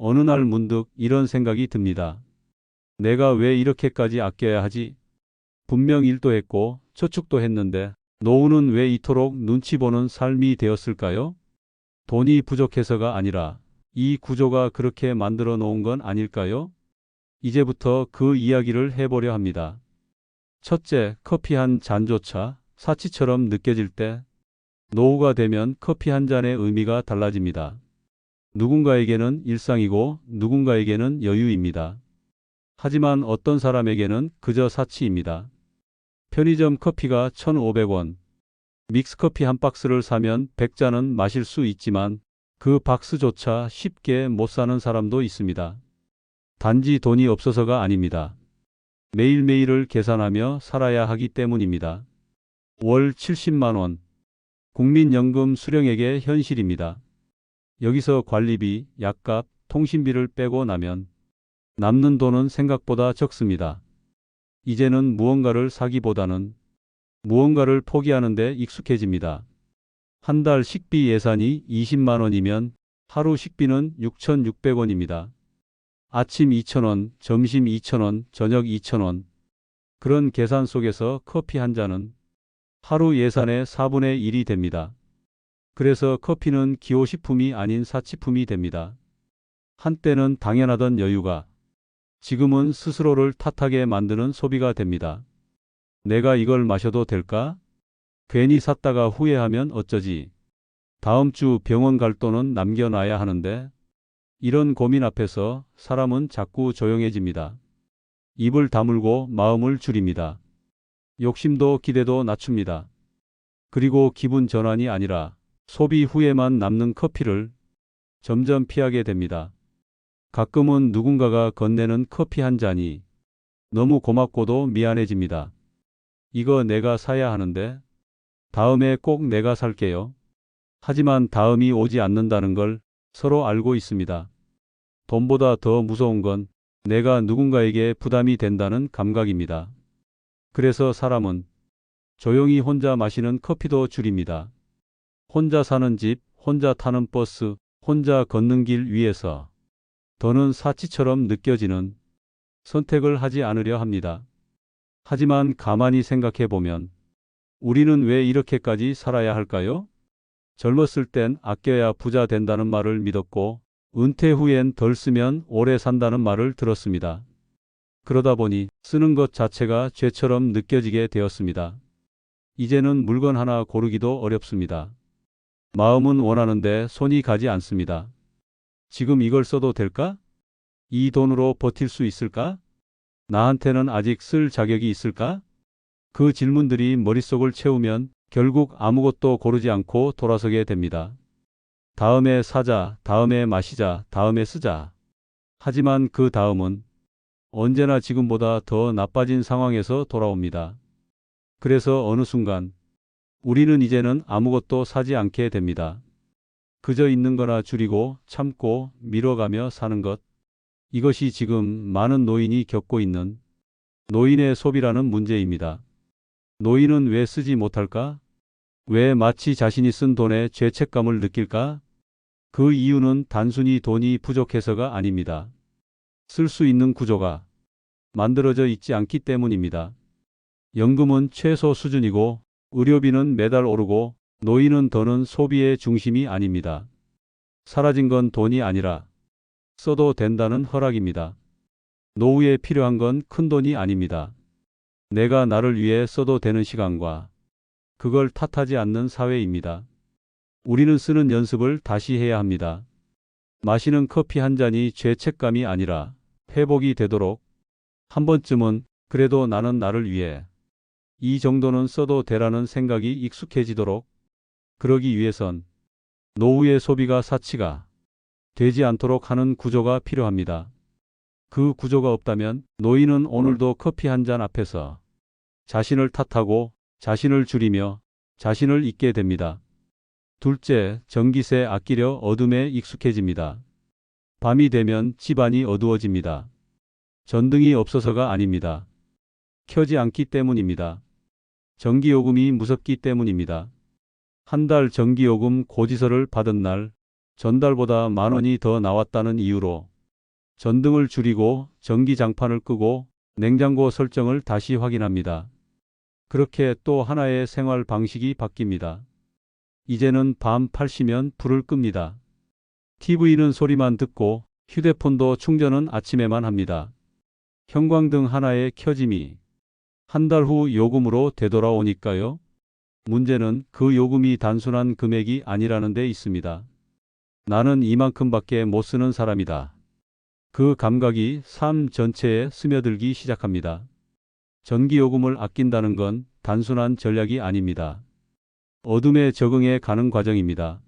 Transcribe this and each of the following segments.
어느 날 문득 이런 생각이 듭니다. 내가 왜 이렇게까지 아껴야 하지? 분명 일도 했고 저축도 했는데 노후는 왜 이토록 눈치 보는 삶이 되었을까요? 돈이 부족해서가 아니라 이 구조가 그렇게 만들어 놓은 건 아닐까요? 이제부터 그 이야기를 해보려 합니다. 첫째, 커피 한 잔조차 사치처럼 느껴질 때 노후가 되면 커피 한 잔의 의미가 달라집니다. 누군가에게는 일상이고 누군가에게는 여유입니다. 하지만 어떤 사람에게는 그저 사치입니다. 편의점 커피가 1,500원, 믹스커피 한 박스를 사면 100잔은 마실 수 있지만 그 박스조차 쉽게 못 사는 사람도 있습니다. 단지 돈이 없어서가 아닙니다. 매일매일을 계산하며 살아야 하기 때문입니다. 월 70만 원, 국민연금 수령액의 현실입니다. 여기서 관리비, 약값, 통신비를 빼고 나면 남는 돈은 생각보다 적습니다. 이제는 무언가를 사기보다는 무언가를 포기하는 데 익숙해집니다. 한 달 식비 예산이 20만 원이면 하루 식비는 6,600원입니다. 아침 2,000원, 점심 2,000원, 저녁 2,000원. 그런 계산 속에서 커피 한 잔은 하루 예산의 4분의 1이 됩니다. 그래서 커피는 기호식품이 아닌 사치품이 됩니다. 한때는 당연하던 여유가 지금은 스스로를 탓하게 만드는 소비가 됩니다. 내가 이걸 마셔도 될까? 괜히 샀다가 후회하면 어쩌지? 다음 주 병원 갈 돈은 남겨놔야 하는데 이런 고민 앞에서 사람은 자꾸 조용해집니다. 입을 다물고 마음을 줄입니다. 욕심도 기대도 낮춥니다. 그리고 기분 전환이 아니라 소비 후에만 남는 커피를 점점 피하게 됩니다. 가끔은 누군가가 건네는 커피 한 잔이 너무 고맙고도 미안해집니다. 이거 내가 사야 하는데 다음에 꼭 내가 살게요. 하지만 다음이 오지 않는다는 걸 서로 알고 있습니다. 돈보다 더 무서운 건 내가 누군가에게 부담이 된다는 감각입니다. 그래서 사람은 조용히 혼자 마시는 커피도 줄입니다. 혼자 사는 집, 혼자 타는 버스, 혼자 걷는 길 위에서 더는 사치처럼 느껴지는 선택을 하지 않으려 합니다. 하지만 가만히 생각해 보면 우리는 왜 이렇게까지 살아야 할까요? 젊었을 땐 아껴야 부자 된다는 말을 믿었고 은퇴 후엔 덜 쓰면 오래 산다는 말을 들었습니다. 그러다 보니 쓰는 것 자체가 죄처럼 느껴지게 되었습니다. 이제는 물건 하나 고르기도 어렵습니다. 마음은 원하는데 손이 가지 않습니다. 지금 이걸 써도 될까? 이 돈으로 버틸 수 있을까? 나한테는 아직 쓸 자격이 있을까? 그 질문들이 머릿속을 채우면 결국 아무것도 고르지 않고 돌아서게 됩니다. 다음에 사자, 다음에 마시자, 다음에 쓰자. 하지만 그 다음은 언제나 지금보다 더 나빠진 상황에서 돌아옵니다. 그래서 어느 순간 우리는 이제는 아무것도 사지 않게 됩니다. 그저 있는 거나 줄이고 참고 미뤄가며 사는 것. 이것이 지금 많은 노인이 겪고 있는 노인의 소비라는 문제입니다. 노인은 왜 쓰지 못할까? 왜 마치 자신이 쓴 돈에 죄책감을 느낄까? 그 이유는 단순히 돈이 부족해서가 아닙니다. 쓸 수 있는 구조가 만들어져 있지 않기 때문입니다. 연금은 최소 수준이고 의료비는 매달 오르고 노인은 더는 소비의 중심이 아닙니다. 사라진 건 돈이 아니라 써도 된다는 허락입니다. 노후에 필요한 건 큰 돈이 아닙니다. 내가 나를 위해 써도 되는 시간과 그걸 탓하지 않는 사회입니다. 우리는 쓰는 연습을 다시 해야 합니다. 마시는 커피 한 잔이 죄책감이 아니라 회복이 되도록 한 번쯤은 그래도 나는 나를 위해 이 정도는 써도 되라는 생각이 익숙해지도록 그러기 위해선 노후의 소비가 사치가 되지 않도록 하는 구조가 필요합니다. 그 구조가 없다면 노인은 오늘도 커피 한 잔 앞에서 자신을 탓하고 자신을 줄이며 자신을 잊게 됩니다. 둘째, 전기세 아끼려 어둠에 익숙해집니다. 밤이 되면 집안이 어두워집니다. 전등이 없어서가 아닙니다. 켜지 않기 때문입니다. 전기요금이 무섭기 때문입니다. 한 달 전기요금 고지서를 받은 날 전달보다 10,000원이 더 나왔다는 이유로 전등을 줄이고 전기장판을 끄고 냉장고 설정을 다시 확인합니다. 그렇게 또 하나의 생활 방식이 바뀝니다. 이제는 밤 8시면 불을 끕니다. TV는 소리만 듣고 휴대폰도 충전은 아침에만 합니다. 형광등 하나의 켜짐이 한 달 후 요금으로 되돌아오니까요. 문제는 그 요금이 단순한 금액이 아니라는 데 있습니다. 나는 이만큼밖에 못 쓰는 사람이다. 그 감각이 삶 전체에 스며들기 시작합니다. 전기요금을 아낀다는 건 단순한 전략이 아닙니다. 어둠에 적응해 가는 과정입니다.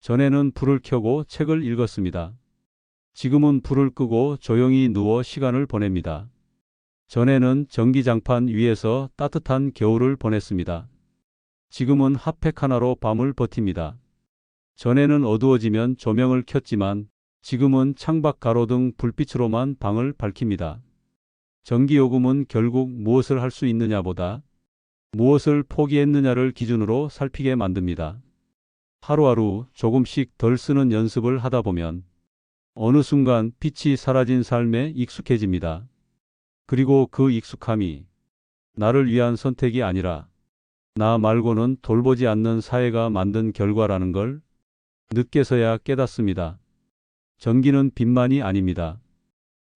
전에는 불을 켜고 책을 읽었습니다. 지금은 불을 끄고 조용히 누워 시간을 보냅니다. 전에는 전기장판 위에서 따뜻한 겨울을 보냈습니다. 지금은 핫팩 하나로 밤을 버팁니다. 전에는 어두워지면 조명을 켰지만 지금은 창밖 가로등 불빛으로만 방을 밝힙니다. 전기요금은 결국 무엇을 할 수 있느냐보다 무엇을 포기했느냐를 기준으로 살피게 만듭니다. 하루하루 조금씩 덜 쓰는 연습을 하다 보면 어느 순간 빛이 사라진 삶에 익숙해집니다. 그리고 그 익숙함이 나를 위한 선택이 아니라 나 말고는 돌보지 않는 사회가 만든 결과라는 걸 늦게서야 깨닫습니다. 전기는 빛만이 아닙니다.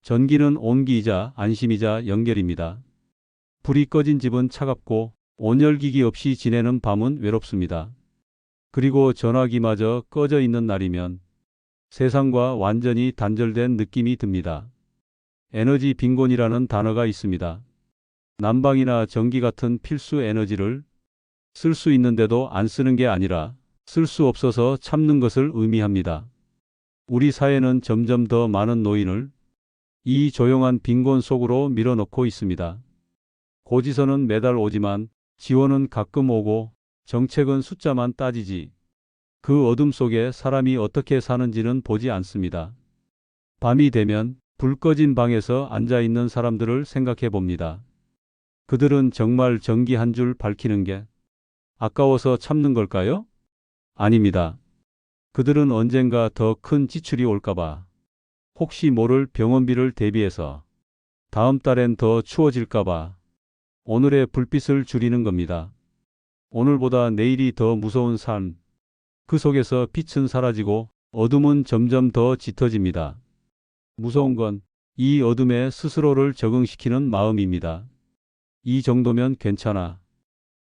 전기는 온기이자 안심이자 연결입니다. 불이 꺼진 집은 차갑고 온열기기 없이 지내는 밤은 외롭습니다. 그리고 전화기마저 꺼져 있는 날이면 세상과 완전히 단절된 느낌이 듭니다. 에너지 빈곤이라는 단어가 있습니다. 난방이나 전기 같은 필수 에너지를 쓸 수 있는데도 안 쓰는 게 아니라 쓸 수 없어서 참는 것을 의미합니다. 우리 사회는 점점 더 많은 노인을 이 조용한 빈곤 속으로 밀어넣고 있습니다. 고지서는 매달 오지만 지원은 가끔 오고 정책은 숫자만 따지지 그 어둠 속에 사람이 어떻게 사는지는 보지 않습니다. 밤이 되면 불 꺼진 방에서 앉아있는 사람들을 생각해 봅니다. 그들은 정말 전기 한 줄 밝히는 게 아까워서 참는 걸까요? 아닙니다. 그들은 언젠가 더 큰 지출이 올까봐, 혹시 모를 병원비를 대비해서 다음 달엔 더 추워질까봐 오늘의 불빛을 줄이는 겁니다. 오늘보다 내일이 더 무서운 삶, 그 속에서 빛은 사라지고 어둠은 점점 더 짙어집니다. 무서운 건 이 어둠에 스스로를 적응시키는 마음입니다. 이 정도면 괜찮아.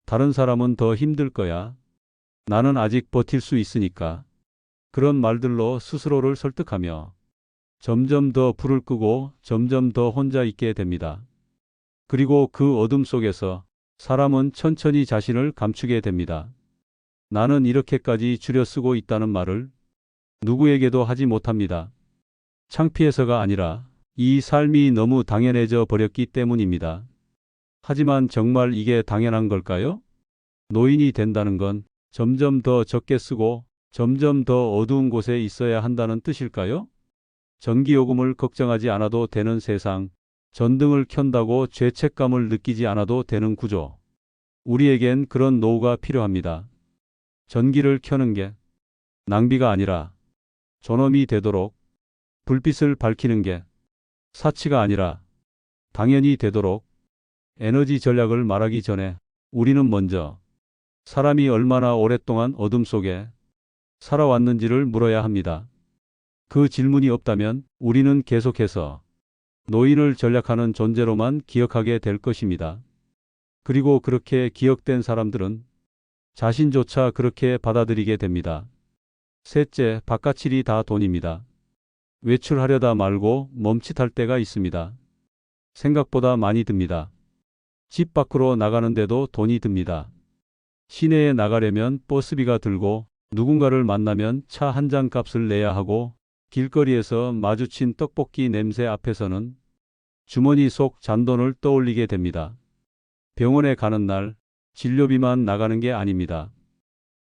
다른 사람은 더 힘들 거야. 나는 아직 버틸 수 있으니까. 그런 말들로 스스로를 설득하며 점점 더 불을 끄고 점점 더 혼자 있게 됩니다. 그리고 그 어둠 속에서 사람은 천천히 자신을 감추게 됩니다. 나는 이렇게까지 줄여 쓰고 있다는 말을 누구에게도 하지 못합니다. 창피해서가 아니라 이 삶이 너무 당연해져 버렸기 때문입니다. 하지만 정말 이게 당연한 걸까요? 노인이 된다는 건 점점 더 적게 쓰고 점점 더 어두운 곳에 있어야 한다는 뜻일까요? 전기요금을 걱정하지 않아도 되는 세상, 전등을 켠다고 죄책감을 느끼지 않아도 되는 구조. 우리에겐 그런 노후가 필요합니다. 전기를 켜는 게 낭비가 아니라 존엄이 되도록, 불빛을 밝히는 게 사치가 아니라 당연히 되도록, 에너지 전략을 말하기 전에 우리는 먼저 사람이 얼마나 오랫동안 어둠 속에 살아왔는지를 물어야 합니다. 그 질문이 없다면 우리는 계속해서 노인을 전략하는 존재로만 기억하게 될 것입니다. 그리고 그렇게 기억된 사람들은 자신조차 그렇게 받아들이게 됩니다. 셋째, 바깥일이 다 돈입니다. 외출하려다 말고 멈칫할 때가 있습니다. 생각보다 많이 듭니다. 집 밖으로 나가는데도 돈이 듭니다. 시내에 나가려면 버스비가 들고 누군가를 만나면 차 한 잔 값을 내야 하고 길거리에서 마주친 떡볶이 냄새 앞에서는 주머니 속 잔돈을 떠올리게 됩니다. 병원에 가는 날 진료비만 나가는 게 아닙니다.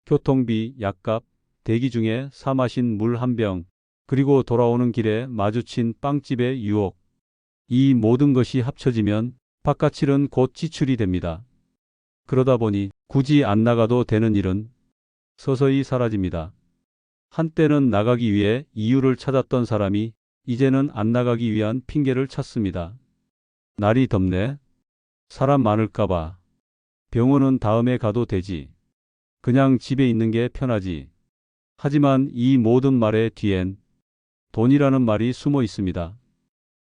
교통비, 약값, 대기 중에 사 마신 물 한 병, 그리고 돌아오는 길에 마주친 빵집의 유혹. 이 모든 것이 합쳐지면 바깥일은 곧 지출이 됩니다. 그러다 보니 굳이 안 나가도 되는 일은 서서히 사라집니다. 한때는 나가기 위해 이유를 찾았던 사람이 이제는 안 나가기 위한 핑계를 찾습니다. 날이 덥네. 사람 많을까봐. 병원은 다음에 가도 되지. 그냥 집에 있는 게 편하지. 하지만 이 모든 말의 뒤엔 돈이라는 말이 숨어 있습니다.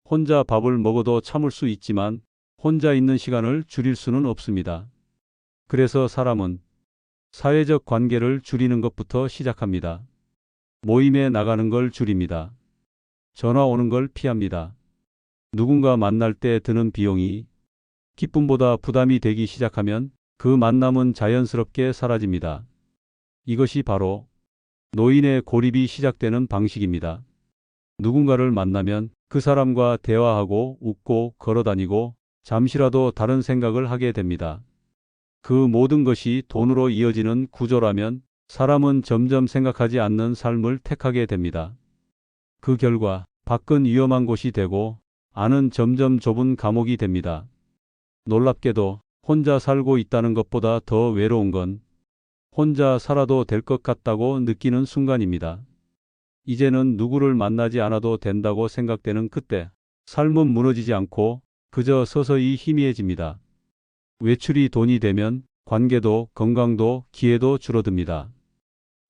혼자 밥을 먹어도 참을 수 있지만 혼자 있는 시간을 줄일 수는 없습니다. 그래서 사람은 사회적 관계를 줄이는 것부터 시작합니다. 모임에 나가는 걸 줄입니다. 전화 오는 걸 피합니다. 누군가 만날 때 드는 비용이 기쁨보다 부담이 되기 시작하면 그 만남은 자연스럽게 사라집니다. 이것이 바로 노인의 고립이 시작되는 방식입니다. 누군가를 만나면 그 사람과 대화하고 웃고 걸어다니고 잠시라도 다른 생각을 하게 됩니다. 그 모든 것이 돈으로 이어지는 구조라면 사람은 점점 생각하지 않는 삶을 택하게 됩니다. 그 결과 밖은 위험한 곳이 되고 안은 점점 좁은 감옥이 됩니다. 놀랍게도 혼자 살고 있다는 것보다 더 외로운 건 혼자 살아도 될 것 같다고 느끼는 순간입니다. 이제는 누구를 만나지 않아도 된다고 생각되는 그때 삶은 무너지지 않고 그저 서서히 희미해집니다. 외출이 돈이 되면 관계도 건강도 기회도 줄어듭니다.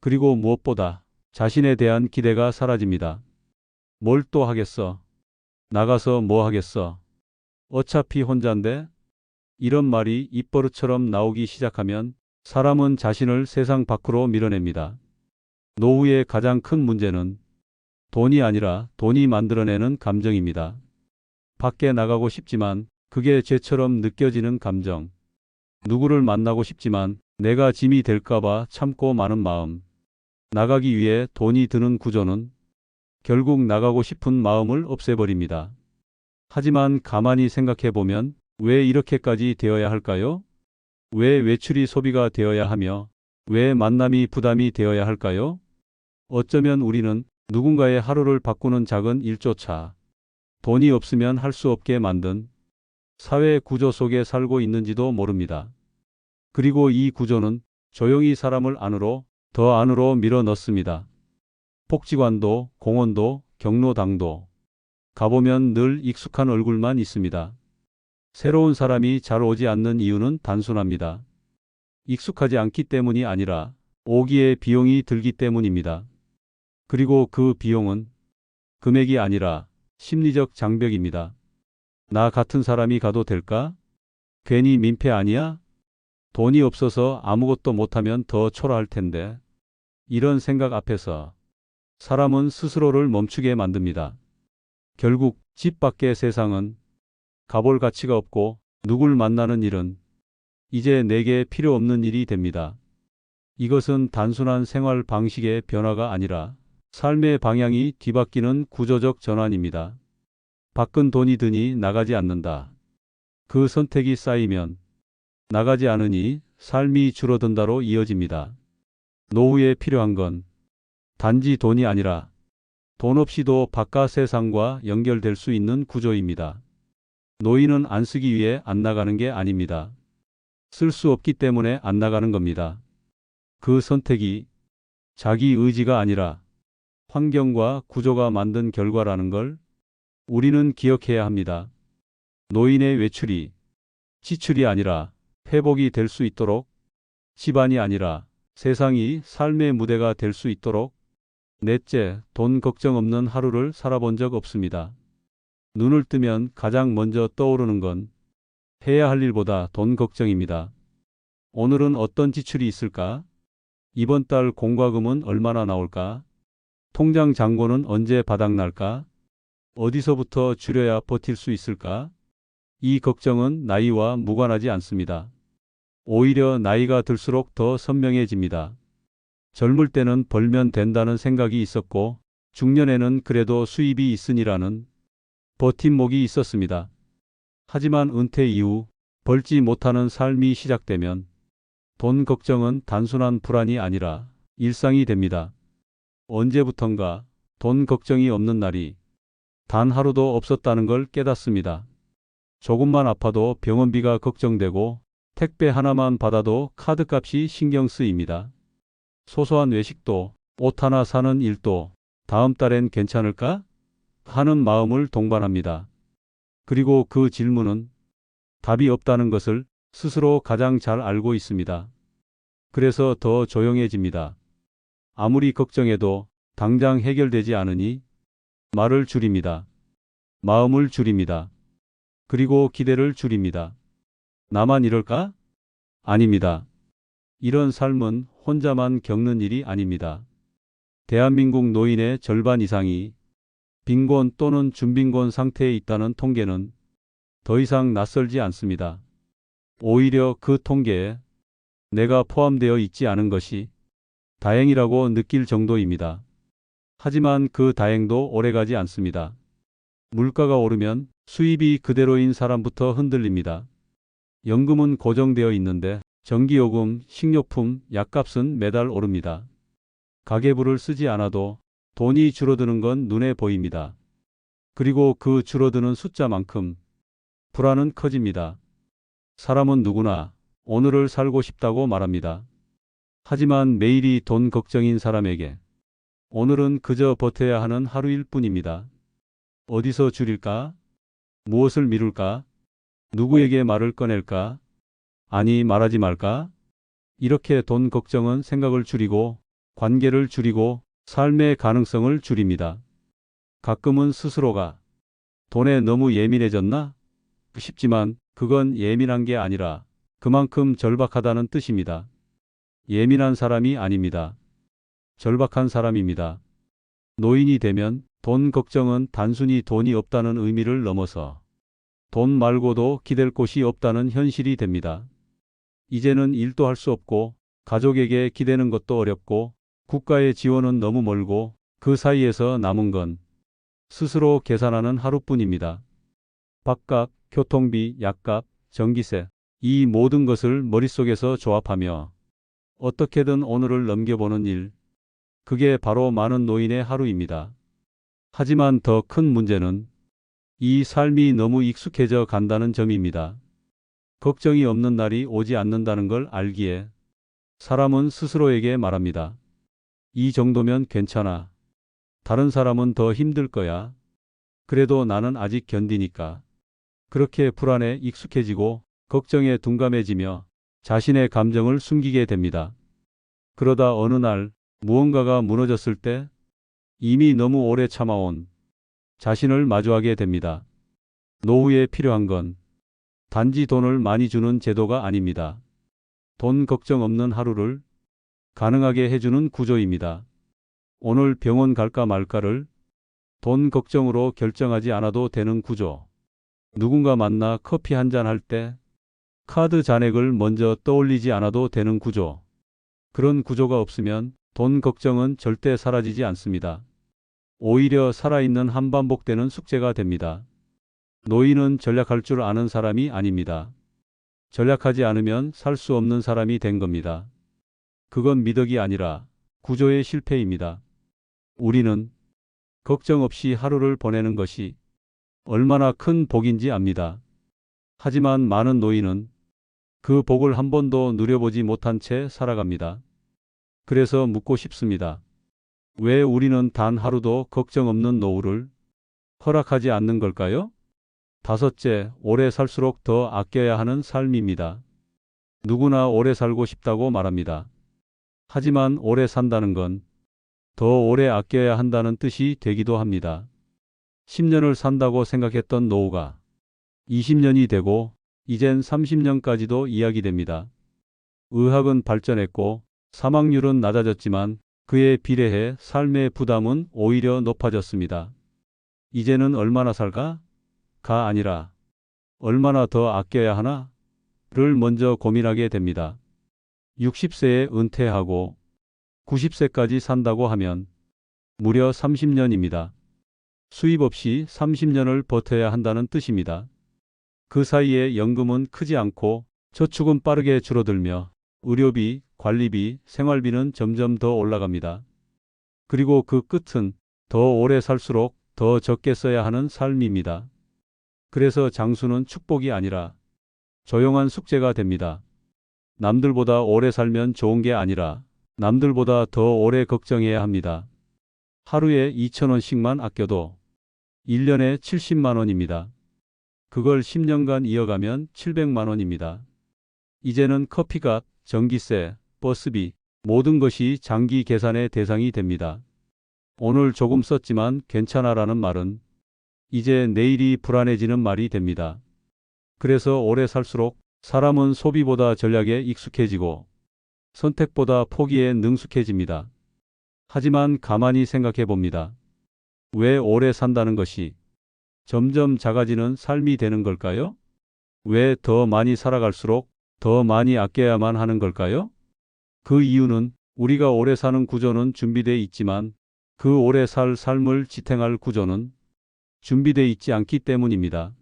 그리고 무엇보다 자신에 대한 기대가 사라집니다. 뭘 또 하겠어? 나가서 뭐 하겠어? 어차피 혼자인데? 이런 말이 입버릇처럼 나오기 시작하면 사람은 자신을 세상 밖으로 밀어냅니다. 노후의 가장 큰 문제는 돈이 아니라 돈이 만들어내는 감정입니다. 밖에 나가고 싶지만 그게 죄처럼 느껴지는 감정. 누구를 만나고 싶지만 내가 짐이 될까봐 참고 마는 마음. 나가기 위해 돈이 드는 구조는 결국 나가고 싶은 마음을 없애버립니다. 하지만 가만히 생각해 보면 왜 이렇게까지 되어야 할까요? 왜 외출이 소비가 되어야 하며 왜 만남이 부담이 되어야 할까요? 어쩌면 우리는 누군가의 하루를 바꾸는 작은 일조차 돈이 없으면 할 수 없게 만든 사회 구조 속에 살고 있는지도 모릅니다. 그리고 이 구조는 조용히 사람을 안으로 더 안으로 밀어 넣습니다. 복지관도 공원도 경로당도 가보면 늘 익숙한 얼굴만 있습니다. 새로운 사람이 잘 오지 않는 이유는 단순합니다. 익숙하지 않기 때문이 아니라 오기에 비용이 들기 때문입니다. 그리고 그 비용은 금액이 아니라 심리적 장벽입니다. 나 같은 사람이 가도 될까? 괜히 민폐 아니야? 돈이 없어서 아무것도 못하면 더 초라할 텐데. 이런 생각 앞에서 사람은 스스로를 멈추게 만듭니다. 결국 집 밖의 세상은 가볼 가치가 없고 누굴 만나는 일은 이제 내게 필요 없는 일이 됩니다. 이것은 단순한 생활 방식의 변화가 아니라 삶의 방향이 뒤바뀌는 구조적 전환입니다. 밖은 돈이 드니 나가지 않는다. 그 선택이 쌓이면 나가지 않으니 삶이 줄어든다로 이어집니다. 노후에 필요한 건 단지 돈이 아니라 돈 없이도 바깥 세상과 연결될 수 있는 구조입니다. 노인은 안 쓰기 위해 안 나가는 게 아닙니다. 쓸 수 없기 때문에 안 나가는 겁니다. 그 선택이 자기 의지가 아니라 환경과 구조가 만든 결과라는 걸 우리는 기억해야 합니다. 노인의 외출이 지출이 아니라 회복이 될 수 있도록, 집안이 아니라 세상이 삶의 무대가 될 수 있도록 넷째, 돈 걱정 없는 하루를 살아본 적 없습니다. 눈을 뜨면 가장 먼저 떠오르는 건 해야 할 일보다 돈 걱정입니다. 오늘은 어떤 지출이 있을까? 이번 달 공과금은 얼마나 나올까? 통장 잔고는 언제 바닥날까? 어디서부터 줄여야 버틸 수 있을까? 이 걱정은 나이와 무관하지 않습니다. 오히려 나이가 들수록 더 선명해집니다. 젊을 때는 벌면 된다는 생각이 있었고 중년에는 그래도 수입이 있으니라는 버팀목이 있었습니다. 하지만 은퇴 이후 벌지 못하는 삶이 시작되면 돈 걱정은 단순한 불안이 아니라 일상이 됩니다. 언제부턴가 돈 걱정이 없는 날이 단 하루도 없었다는 걸 깨닫습니다. 조금만 아파도 병원비가 걱정되고 택배 하나만 받아도 카드값이 신경 쓰입니다. 소소한 외식도 옷 하나 사는 일도 다음 달엔 괜찮을까? 하는 마음을 동반합니다. 그리고 그 질문은 답이 없다는 것을 스스로 가장 잘 알고 있습니다. 그래서 더 조용해집니다. 아무리 걱정해도 당장 해결되지 않으니 말을 줄입니다. 마음을 줄입니다. 그리고 기대를 줄입니다. 나만 이럴까? 아닙니다. 이런 삶은 혼자만 겪는 일이 아닙니다. 대한민국 노인의 절반 이상이 빈곤 또는 준빈곤 상태에 있다는 통계는 더 이상 낯설지 않습니다. 오히려 그 통계에 내가 포함되어 있지 않은 것이 다행이라고 느낄 정도입니다. 하지만 그 다행도 오래가지 않습니다. 물가가 오르면 수입이 그대로인 사람부터 흔들립니다. 연금은 고정되어 있는데 전기요금, 식료품, 약값은 매달 오릅니다. 가계부를 쓰지 않아도 돈이 줄어드는 건 눈에 보입니다. 그리고 그 줄어드는 숫자만큼 불안은 커집니다. 사람은 누구나 오늘을 살고 싶다고 말합니다. 하지만 매일이 돈 걱정인 사람에게 오늘은 그저 버텨야 하는 하루일 뿐입니다. 어디서 줄일까? 무엇을 미룰까? 누구에게 말을 꺼낼까? 아니, 말하지 말까? 이렇게 돈 걱정은 생각을 줄이고 관계를 줄이고 삶의 가능성을 줄입니다. 가끔은 스스로가 돈에 너무 예민해졌나 싶지만 그건 예민한 게 아니라 그만큼 절박하다는 뜻입니다. 예민한 사람이 아닙니다. 절박한 사람입니다. 노인이 되면 돈 걱정은 단순히 돈이 없다는 의미를 넘어서 돈 말고도 기댈 곳이 없다는 현실이 됩니다. 이제는 일도 할 수 없고 가족에게 기대는 것도 어렵고 국가의 지원은 너무 멀고 그 사이에서 남은 건 스스로 계산하는 하루뿐입니다. 밥값, 교통비, 약값, 전기세, 이 모든 것을 머릿속에서 조합하며 어떻게든 오늘을 넘겨보는 일, 그게 바로 많은 노인의 하루입니다. 하지만 더 큰 문제는 이 삶이 너무 익숙해져 간다는 점입니다. 걱정이 없는 날이 오지 않는다는 걸 알기에 사람은 스스로에게 말합니다. 이 정도면 괜찮아. 다른 사람은 더 힘들 거야. 그래도 나는 아직 견디니까. 그렇게 불안에 익숙해지고 걱정에 둔감해지며 자신의 감정을 숨기게 됩니다. 그러다 어느 날 무언가가 무너졌을 때 이미 너무 오래 참아온 자신을 마주하게 됩니다. 노후에 필요한 건 단지 돈을 많이 주는 제도가 아닙니다. 돈 걱정 없는 하루를 가능하게 해주는 구조입니다. 오늘 병원 갈까 말까를 돈 걱정으로 결정하지 않아도 되는 구조. 누군가 만나 커피 한잔 할 때 카드 잔액을 먼저 떠올리지 않아도 되는 구조. 그런 구조가 없으면 돈 걱정은 절대 사라지지 않습니다. 오히려 살아있는 한반복되는 숙제가 됩니다. 노인은 전략할 줄 아는 사람이 아닙니다. 전략하지 않으면 살 수 없는 사람이 된 겁니다. 그건 미덕이 아니라 구조의 실패입니다. 우리는 걱정 없이 하루를 보내는 것이 얼마나 큰 복인지 압니다. 하지만 많은 노인은 그 복을 한 번도 누려보지 못한 채 살아갑니다. 그래서 묻고 싶습니다. 왜 우리는 단 하루도 걱정 없는 노후를 허락하지 않는 걸까요? 다섯째, 오래 살수록 더 아껴야 하는 삶입니다. 누구나 오래 살고 싶다고 말합니다. 하지만 오래 산다는 건 더 오래 아껴야 한다는 뜻이 되기도 합니다. 10년을 산다고 생각했던 노후가 20년이 되고 이젠 30년까지도 이야기됩니다. 의학은 발전했고 사망률은 낮아졌지만 그에 비례해 삶의 부담은 오히려 높아졌습니다. 이제는 얼마나 살까? 가 아니라 얼마나 더 아껴야 하나? 를 먼저 고민하게 됩니다. 60세에 은퇴하고 90세까지 산다고 하면 무려 30년입니다. 수입 없이 30년을 버텨야 한다는 뜻입니다. 그 사이에 연금은 크지 않고 저축은 빠르게 줄어들며 의료비, 관리비, 생활비는 점점 더 올라갑니다. 그리고 그 끝은 더 오래 살수록 더 적게 써야 하는 삶입니다. 그래서 장수는 축복이 아니라 조용한 숙제가 됩니다. 남들보다 오래 살면 좋은 게 아니라 남들보다 더 오래 걱정해야 합니다. 하루에 2,000원씩만 아껴도 1년에 70만 원입니다. 그걸 10년간 이어가면 700만 원입니다. 이제는 커피값, 전기세, 버스비, 모든 것이 장기 계산의 대상이 됩니다. 오늘 조금 썼지만 괜찮아라는 말은 이제 내일이 불안해지는 말이 됩니다. 그래서 오래 살수록 사람은 소비보다 전략에 익숙해지고 선택보다 포기에 능숙해집니다. 하지만 가만히 생각해 봅니다. 왜 오래 산다는 것이 점점 작아지는 삶이 되는 걸까요? 왜 더 많이 살아갈수록 더 많이 아껴야만 하는 걸까요? 그 이유는 우리가 오래 사는 구조는 준비되어 있지만 그 오래 살 삶을 지탱할 구조는 준비되어 있지 않기 때문입니다.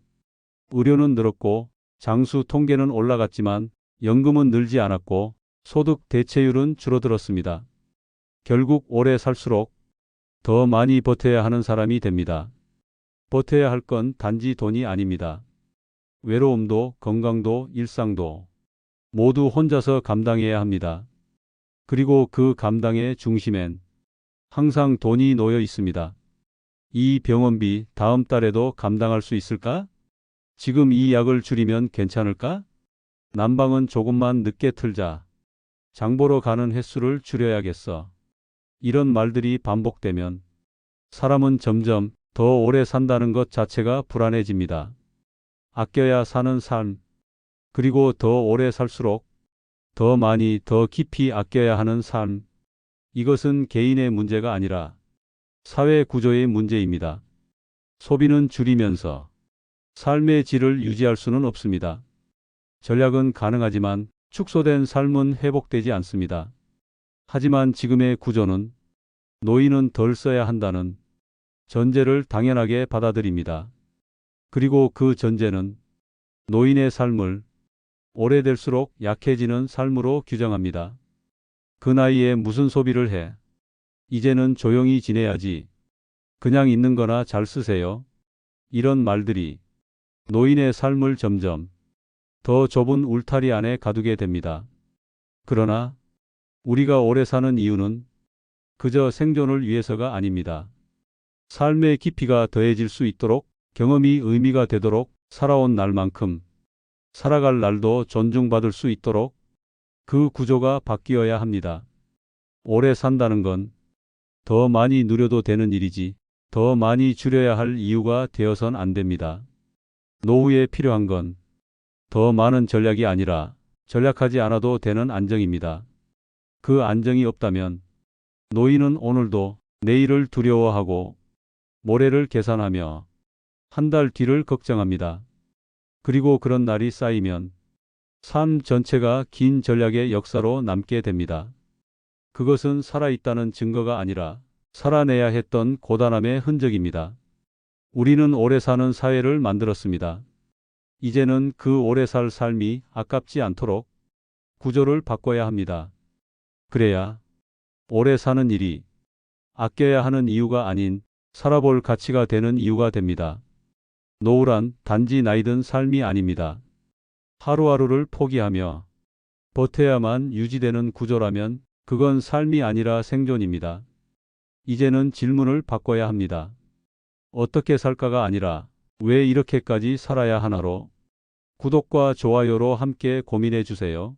의료는 늘었고 장수 통계는 올라갔지만 연금은 늘지 않았고 소득 대체율은 줄어들었습니다. 결국 오래 살수록 더 많이 버텨야 하는 사람이 됩니다. 버텨야 할 건 단지 돈이 아닙니다. 외로움도 건강도 일상도 모두 혼자서 감당해야 합니다. 그리고 그 감당의 중심엔 항상 돈이 놓여 있습니다. 이 병원비 다음 달에도 감당할 수 있을까? 지금 이 약을 줄이면 괜찮을까? 난방은 조금만 늦게 틀자. 장 보러 가는 횟수를 줄여야겠어. 이런 말들이 반복되면 사람은 점점 더 오래 산다는 것 자체가 불안해집니다. 아껴야 사는 삶, 그리고 더 오래 살수록 더 많이 더 깊이 아껴야 하는 삶. 이것은 개인의 문제가 아니라 사회 구조의 문제입니다. 소비는 줄이면서 삶의 질을 유지할 수는 없습니다. 전략은 가능하지만 축소된 삶은 회복되지 않습니다. 하지만 지금의 구조는 노인은 덜 써야 한다는 전제를 당연하게 받아들입니다. 그리고 그 전제는 노인의 삶을 오래될수록 약해지는 삶으로 규정합니다. 그 나이에 무슨 소비를 해? 이제는 조용히 지내야지. 그냥 있는 거나 잘 쓰세요. 이런 말들이 노인의 삶을 점점 더 좁은 울타리 안에 가두게 됩니다. 그러나 우리가 오래 사는 이유는 그저 생존을 위해서가 아닙니다. 삶의 깊이가 더해질 수 있도록 경험이 의미가 되도록 살아온 날만큼 살아갈 날도 존중받을 수 있도록 그 구조가 바뀌어야 합니다. 오래 산다는 건 더 많이 누려도 되는 일이지 더 많이 줄여야 할 이유가 되어선 안 됩니다. 노후에 필요한 건 더 많은 전략이 아니라 전략하지 않아도 되는 안정입니다. 그 안정이 없다면 노인은 오늘도 내일을 두려워하고 모레를 계산하며 한 달 뒤를 걱정합니다. 그리고 그런 날이 쌓이면 삶 전체가 긴 전략의 역사로 남게 됩니다. 그것은 살아있다는 증거가 아니라 살아내야 했던 고단함의 흔적입니다. 우리는 오래 사는 사회를 만들었습니다. 이제는 그 오래 살 삶이 아깝지 않도록 구조를 바꿔야 합니다. 그래야 오래 사는 일이 아껴야 하는 이유가 아닌 살아볼 가치가 되는 이유가 됩니다. 노후란 단지 나이든 삶이 아닙니다. 하루하루를 포기하며 버텨야만 유지되는 구조라면 그건 삶이 아니라 생존입니다. 이제는 질문을 바꿔야 합니다. 어떻게 살까가 아니라 왜 이렇게까지 살아야 하나로 구독과 좋아요로 함께 고민해 주세요.